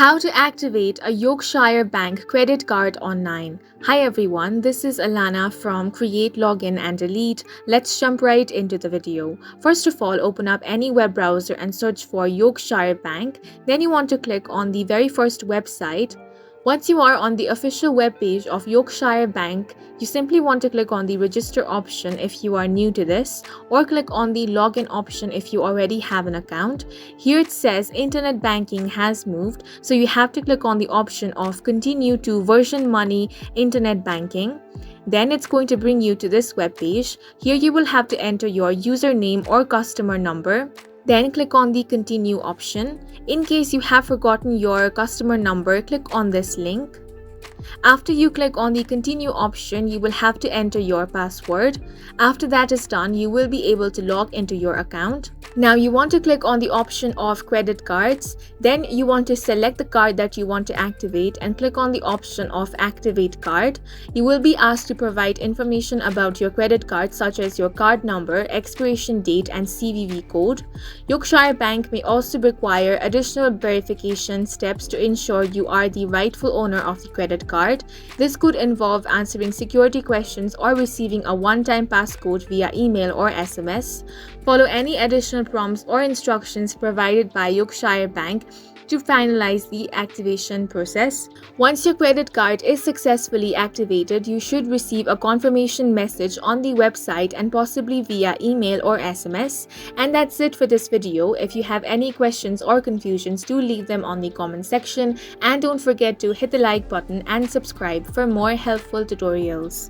How to activate a Yorkshire Bank credit card online. Hi everyone, this is Alana from Create, Login and Delete. Let's jump right into the video. First of all, open up any web browser and search for Yorkshire Bank. Then you want to click on the very first website. Once you are on the official web page of Yorkshire Bank, you simply want to click on the register option if you are new to this, or click on the login option if you already have an account. Here it says internet banking has moved, so you have to click on the option of continue to version money internet banking. Then it's going to bring you to this web page. Here you will have to enter your username or customer number. Then click on the continue option. In case you have forgotten your customer number, click on this link. After you click on the continue option, you will have to enter your password. After that is done, you will be able to log into your account. Now you want to click on the option of credit cards. Then you want to select the card that you want to activate and click on the option of activate card. You will be asked to provide information about your credit card such as your card number, expiration date and CVV code. Yorkshire Bank may also require additional verification steps to ensure you are the rightful owner of the credit card. This could involve answering security questions or receiving a one-time passcode via email or SMS. Follow any additional prompts or instructions provided by Yorkshire Bank to finalize the activation process. Once your credit card is successfully activated, you should receive a confirmation message on the website and possibly via email or SMS. And that's it for this video. If you have any questions or confusions, do leave them on the comment section, and don't forget to hit the like button and subscribe for more helpful tutorials.